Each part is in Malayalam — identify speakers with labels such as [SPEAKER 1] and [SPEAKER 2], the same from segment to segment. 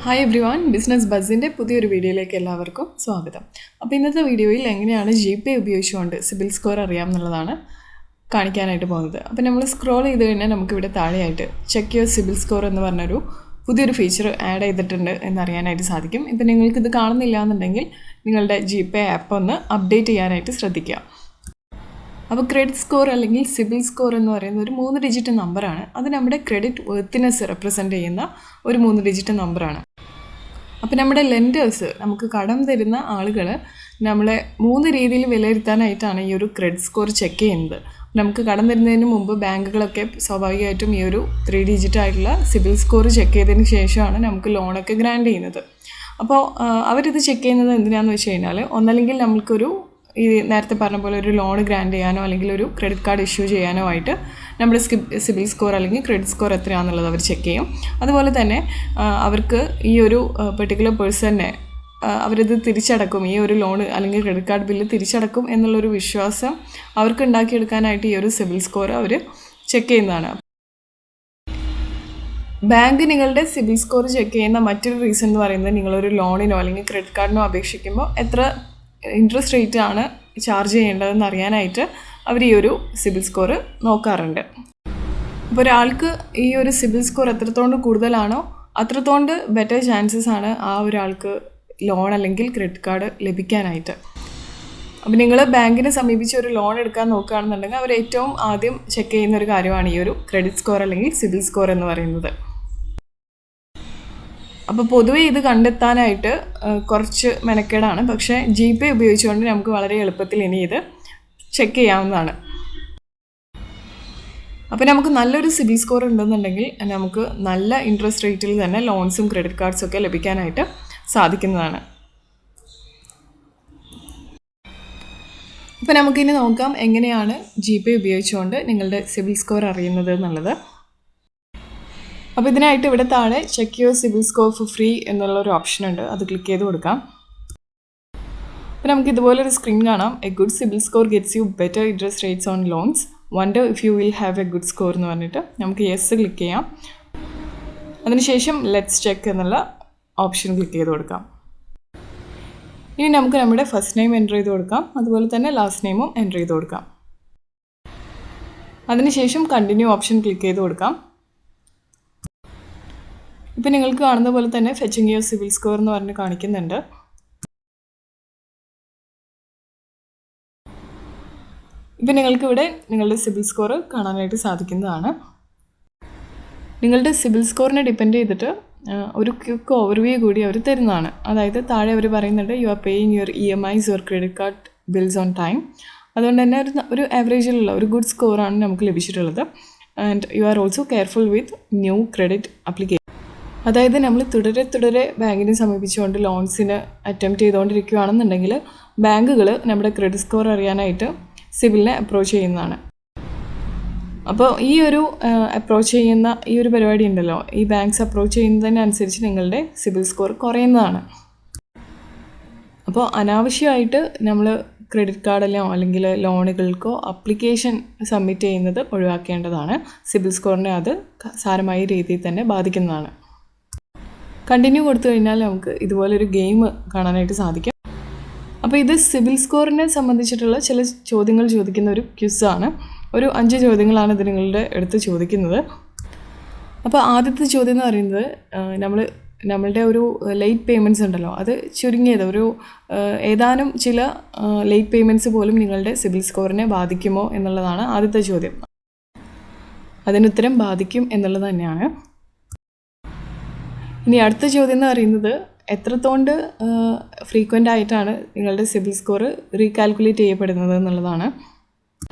[SPEAKER 1] ഹായ് എവ്രി വൺ, ബിസിനസ് ബസ്സിൻ്റെ പുതിയൊരു വീഡിയോയിലേക്ക് എല്ലാവർക്കും സ്വാഗതം. അപ്പോൾ ഇന്നത്തെ വീഡിയോയിൽ എങ്ങനെയാണ് GPay ഉപയോഗിച്ചുകൊണ്ട് സിബിൽ സ്കോർ അറിയാം എന്നുള്ളതാണ് കാണിക്കാനായിട്ട് പോകുന്നത്. അപ്പോൾ നമ്മൾ സ്ക്രോൾ ചെയ്ത് കഴിഞ്ഞാൽ നമുക്കിവിടെ താഴെയായിട്ട് ചെക്ക് യുവർ സിബിൽ സ്കോർ എന്ന് പറഞ്ഞൊരു പുതിയൊരു ഫീച്ചർ ആഡ് ചെയ്തിട്ടുണ്ട് എന്നറിയാനായിട്ട് സാധിക്കും. ഇപ്പോൾ നിങ്ങൾക്കിത് കാണുന്നില്ല എന്നുണ്ടെങ്കിൽ നിങ്ങളുടെ GPay ആപ്പ് ഒന്ന് അപ്ഡേറ്റ് ചെയ്യാനായിട്ട് ശ്രദ്ധിക്കുക. അപ്പോൾ ക്രെഡിറ്റ് സ്കോർ അല്ലെങ്കിൽ സിബിൽ സ്കോർ എന്ന് പറയുന്ന ഒരു 3 ഡിജിറ്റ് നമ്പറാണ്. അത് നമ്മുടെ ക്രെഡിറ്റ് വർത്തിനെസ് റെപ്രസെൻ്റ് ചെയ്യുന്ന ഒരു 3 ഡിജിറ്റ് നമ്പറാണ്. അപ്പോൾ നമ്മുടെ ലെൻഡേഴ്സ്, നമുക്ക് കടം തരുന്ന ആളുകൾ നമ്മളെ 3 രീതിയിൽ വിലയിരുത്താനായിട്ടാണ് ഈ ഒരു ക്രെഡിറ്റ് സ്കോർ ചെക്ക് ചെയ്യുന്നത്. നമുക്ക് കടം തരുന്നതിന് മുമ്പ് ബാങ്കുകളൊക്കെ സ്വാഭാവികമായിട്ടും ഈ ഒരു 3 ഡിജിറ്റ് ആയിട്ടുള്ള സിബിൽ സ്കോർ ചെക്ക് ചെയ്തതിന് ശേഷമാണ് നമുക്ക് ലോണൊക്കെ ഗ്രാൻഡ് ചെയ്യുന്നത്. അപ്പോൾ അവരിത് ചെക്ക് ചെയ്യുന്നത് എന്തിനാണെന്ന് വെച്ച് കഴിഞ്ഞാൽ, ഒന്നല്ലെങ്കിൽ നമുക്കൊരു ഈ നേരത്തെ പറഞ്ഞ പോലെ ഒരു ലോൺ ഗ്രാൻഡ് ചെയ്യാനോ അല്ലെങ്കിൽ ഒരു ക്രെഡിറ്റ് കാർഡ് ഇഷ്യൂ ചെയ്യാനോ ആയിട്ട് നമ്മുടെ സിബിൽ സ്കോർ അല്ലെങ്കിൽ ക്രെഡിറ്റ് സ്കോർ എത്രയാണെന്നുള്ളത് അവർ ചെക്ക് ചെയ്യും. അതുപോലെ തന്നെ അവർക്ക് ഈ ഒരു പെർട്ടിക്കുലർ പേഴ്സണിനെ അവരിത് തിരിച്ചടക്കും, ഈ ഒരു ലോൺ അല്ലെങ്കിൽ ക്രെഡിറ്റ് കാർഡ് ബില്ല് തിരിച്ചടക്കും എന്നുള്ളൊരു വിശ്വാസം അവർക്ക് ഉണ്ടാക്കിയെടുക്കാനായിട്ട് ഈ ഒരു സിബിൽ സ്കോർ അവർ ചെക്ക് ചെയ്യുന്നതാണ്. ബാങ്ക് നിങ്ങളുടെ സിബിൽ സ്കോർ ചെക്ക് ചെയ്യുന്ന മറ്റൊരു റീസൺ എന്ന് പറയുന്നത്, നിങ്ങളൊരു ലോണിനോ അല്ലെങ്കിൽ ക്രെഡിറ്റ് കാർഡിനോ അപേക്ഷിക്കുമ്പോൾ എത്ര ഇൻട്രസ്റ്റ് റേറ്റ് ആണ് ചാർജ് ചെയ്യേണ്ടതെന്ന് അറിയാനായിട്ട് അവർ ഈ ഒരു സിബിൽ സ്കോർ നോക്കാറുണ്ട്. അപ്പോൾ ഒരാൾക്ക് ഈ ഒരു സിബിൽ സ്കോർ എത്രത്തോണ്ട് കൂടുതലാണോ അത്രത്തോണ്ട് ബെറ്റർ ചാൻസസ് ആണ് ആ ഒരാൾക്ക് ലോൺ അല്ലെങ്കിൽ ക്രെഡിറ്റ് കാർഡ് ലഭിക്കാനായിട്ട്. അപ്പോൾ നിങ്ങൾ ബാങ്കിനെ സമീപിച്ച് ഒരു ലോൺ എടുക്കാൻ നോക്കുകയാണെന്നുണ്ടെങ്കിൽ അവർ ഏറ്റവും ആദ്യം ചെക്ക് ചെയ്യുന്ന ഒരു കാര്യമാണ് ഈ ഒരു ക്രെഡിറ്റ് സ്കോർ അല്ലെങ്കിൽ സിബിൽ സ്കോർ എന്ന് പറയുന്നത്. അപ്പോൾ പൊതുവേ ഇത് കണ്ടെത്താനായിട്ട് കുറച്ച് മെനക്കേടാണ്. പക്ഷേ GPay ഉപയോഗിച്ചുകൊണ്ട് നമുക്ക് വളരെ എളുപ്പത്തിൽ ഇനി ഇത് ചെക്ക് ചെയ്യാവുന്നതാണ്. അപ്പോൾ നമുക്ക് നല്ലൊരു സിബിൽ സ്കോർ ഉണ്ടെന്നുണ്ടെങ്കിൽ നമുക്ക് നല്ല ഇൻട്രസ്റ്റ് റേറ്റിൽ തന്നെ ലോൺസും ക്രെഡിറ്റ് കാർഡ്സും ഒക്കെ ലഭിക്കാനായിട്ട് സാധിക്കുന്നതാണ്. അപ്പോൾ നമുക്കിനി നോക്കാം എങ്ങനെയാണ് GPay ഉപയോഗിച്ചുകൊണ്ട് നിങ്ങളുടെ സിബിൽ സ്കോർ അറിയുന്നത് എന്നുള്ളത്. അപ്പോൾ ഇതിനായിട്ട് ഇവിടെ താഴെ check your CIBIL score four free എന്നുള്ളൊരു ഓപ്ഷൻ ഉണ്ട്, അത് ക്ലിക്ക് ചെയ്ത് കൊടുക്കാം. അപ്പോൾ നമുക്ക് ഇതുപോലൊരു സ്ക്രീൻ കാണാം. A good CIBIL score gets you better interest rates on loans, wonder if you will have A good score എന്ന് പറഞ്ഞിട്ട് നമുക്ക് യെസ് ക്ലിക്ക് ചെയ്യാം. അതിനുശേഷം ലെറ്റ്സ് ചെക്ക് എന്നുള്ള ഓപ്ഷൻ ക്ലിക്ക് ചെയ്ത് കൊടുക്കാം. ഇനി നമുക്ക് നമ്മുടെ ഫസ്റ്റ് നെയിം എൻ്റർ ചെയ്ത് കൊടുക്കാം, അതുപോലെ തന്നെ ലാസ്റ്റ് നെയിമും എൻ്റർ ചെയ്ത് കൊടുക്കാം. അതിനുശേഷം കണ്ടിന്യൂ ഓപ്ഷൻ ക്ലിക്ക് ചെയ്ത് കൊടുക്കാം. ഇപ്പോൾ നിങ്ങൾക്ക് കാണുന്ന പോലെ തന്നെ ഫെച്ചിങ് യുവർ സിബിൽ സ്കോർ എന്ന് പറഞ്ഞ് കാണിക്കുന്നുണ്ട്. ഇപ്പോൾ നിങ്ങൾക്കിവിടെ നിങ്ങളുടെ സിബിൽ സ്കോർ കാണാനായിട്ട് സാധിക്കുന്നതാണ്. നിങ്ങളുടെ സിബിൽ സ്കോറിനെ ഡിപ്പെൻഡ് ചെയ്തിട്ട് ഒരു ക്വിക്ക് ഓവർവ്യൂ കൂടി അവർ തരുന്നതാണ്. അതായത് താഴെ അവർ പറയുന്നുണ്ട്, you are paying your EMIs your credit card bills on time. അതുകൊണ്ട് തന്നെ ഒരു ആവറേജിലുള്ള ഒരു ഗുഡ് സ്കോറാണ് നമുക്ക് ലഭിച്ചിട്ടുള്ളത്. And you are also careful with new credit application. അതായത് നമ്മൾ തുടരെ ബാങ്കിനെ സമീപിച്ചുകൊണ്ട് ലോൺസിന് അറ്റംപ്റ്റ് ചെയ്തുകൊണ്ടിരിക്കുകയാണെന്നുണ്ടെങ്കിൽ ബാങ്കുകൾ നമ്മുടെ ക്രെഡിറ്റ് സ്കോർ അറിയാനായിട്ട് സിബിലിനെ അപ്രോച്ച് ചെയ്യുന്നതാണ്. അപ്പോൾ ഈ ഒരു അപ്രോച്ച് ചെയ്യുന്ന ഈ ഒരു പരിപാടി ഉണ്ടല്ലോ, ഈ ബാങ്ക്സ് അപ്രോച്ച് ചെയ്യുന്നതിനനുസരിച്ച് നിങ്ങളുടെ സിബിൽ സ്കോർ കുറയുന്നതാണ്. അപ്പോൾ അനാവശ്യമായിട്ട് നമ്മൾ ക്രെഡിറ്റ് കാർഡിലോ അല്ലെങ്കിൽ ലോണുകൾക്കോ അപ്ലിക്കേഷൻ സബ്മിറ്റ് ചെയ്യുന്നത് ഒഴിവാക്കേണ്ടതാണ്. സിബിൽ സ്കോറിനെ അത് സാരമായ രീതിയിൽ തന്നെ ബാധിക്കുന്നതാണ്. കണ്ടിന്യൂ കൊടുത്തു കഴിഞ്ഞാൽ നമുക്ക് ഇതുപോലൊരു ഗെയിം കാണാനായിട്ട് സാധിക്കും. അപ്പോൾ ഇത് സിബിൽ സ്കോറിനെ സംബന്ധിച്ചിട്ടുള്ള ചില ചോദ്യങ്ങൾ ചോദിക്കുന്ന ഒരു ക്വിസാണ്. ഒരു 5 ചോദ്യങ്ങളാണ് ഇത് നിങ്ങളുടെ അടുത്ത് ചോദിക്കുന്നത്. അപ്പോൾ ആദ്യത്തെ ചോദ്യം എന്ന് പറയുന്നത്, നമ്മളുടെ ഒരു ലേറ്റ് പേയ്മെൻറ്റ്സ് ഉണ്ടല്ലോ, അത് ചുരുങ്ങിയത് ഒരു ഏതാനും ചില ലേറ്റ് പേയ്മെൻറ്റ്സ് പോലും നിങ്ങളുടെ സിബിൽ സ്കോറിനെ ബാധിക്കുമോ എന്നുള്ളതാണ് ആദ്യത്തെ ചോദ്യം. അതിനുത്തരം ബാധിക്കും എന്നുള്ളത് തന്നെയാണ്. ഇനി അടുത്ത ചോദ്യം എന്ന് പറയുന്നത്, എത്രത്തോണ്ട് ഫ്രീക്വൻ്റ് ആയിട്ടാണ് നിങ്ങളുടെ സിബിൽ സ്കോർ റീകാൽക്കുലേറ്റ് ചെയ്യപ്പെടുന്നത് എന്നുള്ളതാണ്.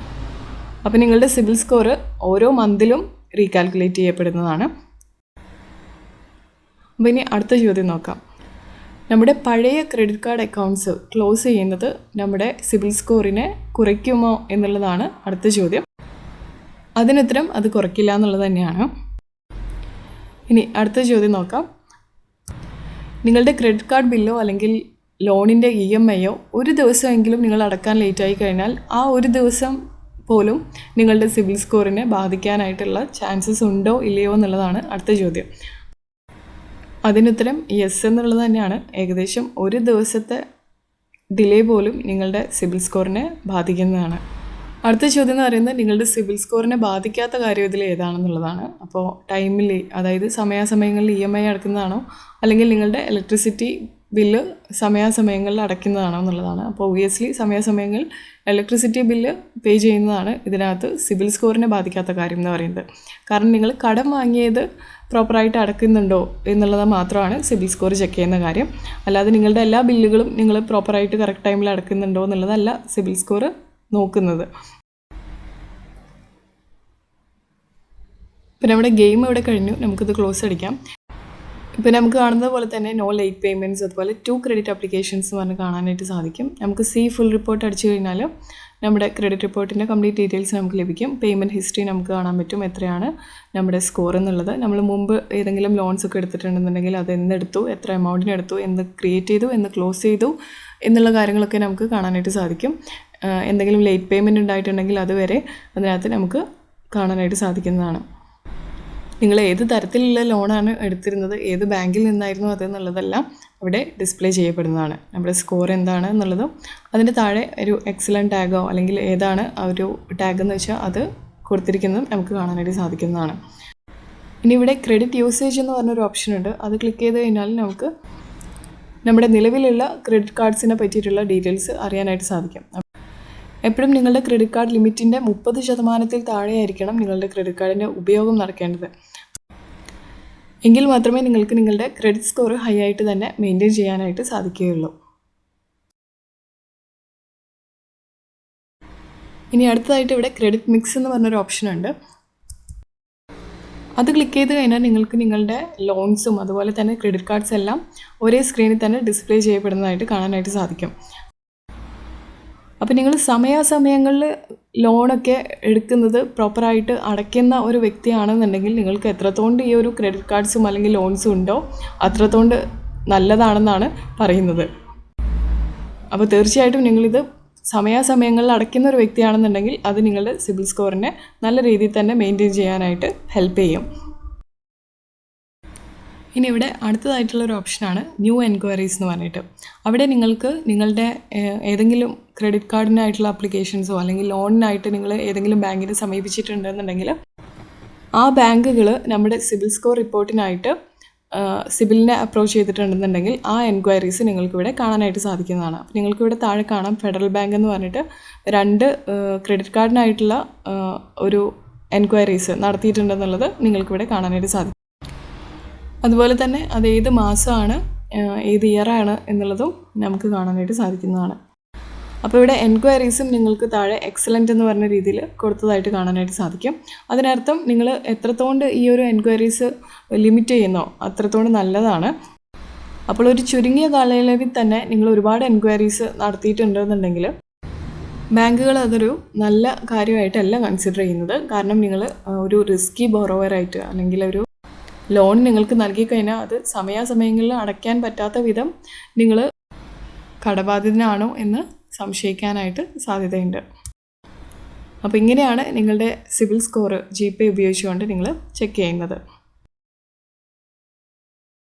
[SPEAKER 1] അപ്പോൾ നിങ്ങളുടെ സിബിൽ സ്കോർ ഓരോ മന്തിലും റീകാൽക്കുലേറ്റ് ചെയ്യപ്പെടുന്നതാണ്. അപ്പോൾ ഇനി അടുത്ത ചോദ്യം നോക്കാം. നമ്മുടെ പഴയ ക്രെഡിറ്റ് കാർഡ് അക്കൗണ്ട്സ് ക്ലോസ് ചെയ്യുന്നത് നമ്മുടെ സിബിൽ സ്കോറിനെ കുറയ്ക്കുമോ എന്നുള്ളതാണ് അടുത്ത ചോദ്യം. അതിനുത്തരം അത് കുറയ്ക്കില്ല എന്നുള്ളത് തന്നെയാണ്. ഇനി അടുത്ത ചോദ്യം നോക്കാം. നിങ്ങളുടെ ക്രെഡിറ്റ് കാർഡ് ബില്ലോ അല്ലെങ്കിൽ ലോണിൻ്റെ EMIയോ ഒരു ദിവസമെങ്കിലും നിങ്ങൾ അടക്കാൻ ലേറ്റായി കഴിഞ്ഞാൽ ആ ഒരു ദിവസം പോലും നിങ്ങളുടെ സിബിൽ സ്കോറിനെ ബാധിക്കാനായിട്ടുള്ള ചാൻസസ് ഉണ്ടോ ഇല്ലയോ എന്നുള്ളതാണ് അടുത്ത ചോദ്യം. അതിനുത്തരം യെസ് എന്നുള്ളത് തന്നെയാണ്. ഏകദേശം ഒരു ദിവസത്തെ ഡിലേ പോലും നിങ്ങളുടെ സിബിൽ സ്കോറിനെ ബാധിക്കുന്നതാണ്. അടുത്ത ചോദ്യം എന്ന് പറയുന്നത് നിങ്ങളുടെ സിബിൽ സ്കോറിനെ ബാധിക്കാത്ത കാര്യം ഇതിൽ ഏതാണെന്നുള്ളതാണ്. അപ്പോൾ ടൈമിൽ, അതായത് സമയാസമയങ്ങളിൽ EMI അടക്കുന്നതാണോ അല്ലെങ്കിൽ നിങ്ങളുടെ ഇലക്ട്രിസിറ്റി ബില്ല് സമയാസമയങ്ങളിൽ അടയ്ക്കുന്നതാണോ എന്നുള്ളതാണ്. അപ്പോൾ ഒബ്വിയസ്ലി സമയാസമയങ്ങളിൽ ഇലക്ട്രിസിറ്റി ബില്ല് പേ ചെയ്യുന്നതാണ് ഇതിനകത്ത് സിബിൽ സ്കോറിനെ ബാധിക്കാത്ത കാര്യം എന്ന് പറയുന്നത്. കാരണം നിങ്ങൾ കടം വാങ്ങിയത് പ്രോപ്പറായിട്ട് അടയ്ക്കുന്നുണ്ടോ എന്നുള്ളത് മാത്രമാണ് സിബിൽ സ്കോർ ചെക്ക് ചെയ്യുന്ന കാര്യം. അല്ലാതെ നിങ്ങളുടെ എല്ലാ ബില്ലുകളും നിങ്ങൾ പ്രോപ്പറായിട്ട് കറക്റ്റ് ടൈമിൽ അടയ്ക്കുന്നുണ്ടോ എന്നുള്ളതല്ല സിബിൽ സ്കോർ നോക്കുന്നത്. ഇപ്പം നമ്മുടെ ഗെയിം ഇവിടെ കഴിഞ്ഞു, നമുക്കിത് ക്ലോസ് അടിക്കാം. ഇപ്പോൾ നമുക്ക് കാണുന്നത് പോലെ തന്നെ നോ ലേറ്റ് പേയ്മെൻറ്റ്സ്, അതുപോലെ 2 ക്രെഡിറ്റ് അപ്ലിക്കേഷൻസ് പറഞ്ഞ് കാണാനായിട്ട് സാധിക്കും. നമുക്ക് സി ഫുൾ റിപ്പോർട്ട് അടിച്ചു കഴിഞ്ഞാൽ നമ്മുടെ ക്രെഡിറ്റ് റിപ്പോർട്ടിൻ്റെ കംപ്ലീറ്റ് ഡീറ്റെയിൽസ് നമുക്ക് ലഭിക്കും. പേയ്മെൻറ്റ് ഹിസ്റ്ററി നമുക്ക് കാണാൻ പറ്റും, എത്രയാണ് നമ്മുടെ സ്കോർ എന്നുള്ളത്. നമ്മൾ മുമ്പ് ഏതെങ്കിലും ലോൺസ് ഒക്കെ എടുത്തിട്ടുണ്ടെന്നുണ്ടെങ്കിൽ അത് എന്നെടുത്തു, എത്ര എമൗണ്ടിന് എടുത്തു, എന്ന് ക്രിയേറ്റ് ചെയ്തു, എന്ന് ക്ലോസ് ചെയ്തു എന്നുള്ള കാര്യങ്ങളൊക്കെ നമുക്ക് കാണാനായിട്ട് സാധിക്കും. എന്തെങ്കിലും ലേറ്റ് പേയ്മെൻറ്റ് ഉണ്ടായിട്ടുണ്ടെങ്കിൽ അതുവരെ അതിനകത്ത് നമുക്ക് കാണാനായിട്ട് സാധിക്കുന്നതാണ്. നിങ്ങൾ ഏത് തരത്തിലുള്ള ലോണാണ് എടുത്തിരുന്നത്, ഏത് ബാങ്കിൽ നിന്നായിരുന്നു അതെന്നുള്ളതെല്ലാം അവിടെ ഡിസ്പ്ലേ ചെയ്യപ്പെടുന്നതാണ്. നമ്മുടെ സ്കോർ എന്താണ് എന്നുള്ളതും അതിൻ്റെ താഴെ ഒരു എക്സലൻറ്റ് ടാഗോ അല്ലെങ്കിൽ ഏതാണ് ആ ഒരു ടാഗ് എന്ന് വെച്ചാൽ അത് കൊടുത്തിരിക്കുന്നതും നമുക്ക് കാണാനായിട്ട് സാധിക്കുന്നതാണ്. ഇനി ഇവിടെ ക്രെഡിറ്റ് യൂസേജ് എന്ന് പറഞ്ഞൊരു ഓപ്ഷൻ ഉണ്ട്. അത് ക്ലിക്ക് ചെയ്ത് കഴിഞ്ഞാൽ നമുക്ക് നമ്മുടെ നിലവിലുള്ള ക്രെഡിറ്റ് കാർഡ്സിനെ പറ്റിയിട്ടുള്ള ഡീറ്റെയിൽസ് അറിയാനായിട്ട് സാധിക്കും. എപ്പോഴും നിങ്ങളുടെ ക്രെഡിറ്റ് കാർഡ് ലിമിറ്റിൻ്റെ 30% താഴെയായിരിക്കണം നിങ്ങളുടെ ക്രെഡിറ്റ് കാർഡിൻ്റെ ഉപയോഗം നടക്കേണ്ടത്. എങ്കിൽ മാത്രമേ നിങ്ങൾക്ക് നിങ്ങളുടെ ക്രെഡിറ്റ് സ്കോർ ഹൈ ആയിട്ട് തന്നെ മെയിൻറ്റെയിൻ ചെയ്യാനായിട്ട് സാധിക്കുകയുള്ളൂ. ഇനി അടുത്തതായിട്ട് ഇവിടെ ക്രെഡിറ്റ് മിക്സ് എന്ന് പറഞ്ഞൊരു ഓപ്ഷൻ ഉണ്ട്. അത് ക്ലിക്ക് ചെയ്ത് കഴിഞ്ഞാൽ നിങ്ങൾക്ക് നിങ്ങളുടെ ലോൺസും അതുപോലെ തന്നെ ക്രെഡിറ്റ് കാർഡ്സ് എല്ലാം ഒരേ സ്ക്രീനിൽ തന്നെ ഡിസ്പ്ലേ ചെയ്യപ്പെടുന്നതായിട്ട് കാണാനായിട്ട് സാധിക്കും. അപ്പോൾ നിങ്ങൾ സമയാസമയങ്ങളിൽ ലോണൊക്കെ എടുക്കുന്നത് പ്രോപ്പറായിട്ട് അടയ്ക്കുന്ന ഒരു വ്യക്തിയാണെന്നുണ്ടെങ്കിൽ നിങ്ങൾക്ക് എത്രത്തോണ്ട് ഈ ഒരു ക്രെഡിറ്റ് കാർഡ്സും അല്ലെങ്കിൽ ലോൺസും ഉണ്ടോ അത്രത്തോണ്ട് നല്ലതാണെന്നാണ് പറയുന്നത്. അപ്പോൾ തീർച്ചയായിട്ടും നിങ്ങളിത് സമയാസമയങ്ങളിൽ അടയ്ക്കുന്ന ഒരു വ്യക്തിയാണെന്നുണ്ടെങ്കിൽ അത് നിങ്ങളുടെ സിബിൽ സ്കോറിനെ നല്ല രീതിയിൽ തന്നെ മെയിൻറ്റെയിൻ ചെയ്യാനായിട്ട് ഹെൽപ്പ് ചെയ്യും. ഇനി ഇവിടെ അടുത്തതായിട്ടുള്ളൊരു ഓപ്ഷനാണ് ന്യൂ എൻക്വയറീസ് എന്ന് പറഞ്ഞിട്ട്. അവിടെ നിങ്ങൾക്ക് നിങ്ങളുടെ ഏതെങ്കിലും ക്രെഡിറ്റ് കാർഡിനായിട്ടുള്ള അപ്ലിക്കേഷൻസോ അല്ലെങ്കിൽ ലോണിനായിട്ട് നിങ്ങൾ ഏതെങ്കിലും ബാങ്കിനെ സമീപിച്ചിട്ടുണ്ടെന്നുണ്ടെങ്കിൽ ആ ബാങ്കുകൾ നമ്മുടെ സിബിൽ സ്കോർ റിപ്പോർട്ടിനായിട്ട് സിബിലിനെ അപ്രോച്ച് ചെയ്തിട്ടുണ്ടെന്നുണ്ടെങ്കിൽ ആ എൻക്വയറീസ് നിങ്ങൾക്കിവിടെ കാണാനായിട്ട് സാധിക്കുന്നതാണ്. അപ്പോൾ നിങ്ങൾക്കിവിടെ താഴെ കാണാം ഫെഡറൽ ബാങ്ക് എന്ന് പറഞ്ഞിട്ട് 2 ക്രെഡിറ്റ് കാർഡിനായിട്ടുള്ള ഒരു എൻക്വയറീസ് നടത്തിയിട്ടുണ്ടെന്നുള്ളത് നിങ്ങൾക്കിവിടെ കാണാനായിട്ട് സാധിക്കും. അതുപോലെ തന്നെ അത് ഏത് മാസമാണ്, ഏത് ഇയറാണ് എന്നുള്ളതും നമുക്ക് കാണാനായിട്ട് സാധിക്കുന്നതാണ്. അപ്പോൾ ഇവിടെ എൻക്വയറീസും നിങ്ങൾക്ക് താഴെ എക്സലൻറ്റ് എന്ന് പറഞ്ഞ രീതിയിൽ കൊടുത്തതായിട്ട് കാണാനായിട്ട് സാധിക്കും. അതിനർത്ഥം നിങ്ങൾ എത്രത്തോണ്ട് ഈ ഒരു എൻക്വയറീസ് ലിമിറ്റ് ചെയ്യുന്നോ അത്രത്തോണ്ട് നല്ലതാണ്. അപ്പോൾ ഒരു ചുരുങ്ങിയ കാലയളവിൽ തന്നെ നിങ്ങൾ ഒരുപാട് എൻക്വയറീസ് നടത്തിയിട്ടുണ്ടെന്നുണ്ടെങ്കിൽ ബാങ്കുകൾ അതൊരു നല്ല കാര്യമായിട്ടല്ല കൺസിഡർ ചെയ്യുന്നത്. കാരണം നിങ്ങൾ ഒരു റിസ്കി ബോറോവറായിട്ട് അല്ലെങ്കിൽ ഒരു ലോൺ നിങ്ങൾക്ക് നൽകിക്കഴിഞ്ഞാൽ അത് സമയാസമയങ്ങളിൽ അടയ്ക്കാൻ പറ്റാത്ത വിധം നിങ്ങൾ കടബാധിതനാണോ എന്ന് സംശയിക്കാനായിട്ട് സാധ്യതയുണ്ട്. അപ്പോൾ ഇങ്ങനെയാണ് നിങ്ങളുടെ സിബിൽ സ്കോർ GPay ഉപയോഗിച്ചുകൊണ്ട് നിങ്ങൾ ചെക്ക് ചെയ്യുന്നത്.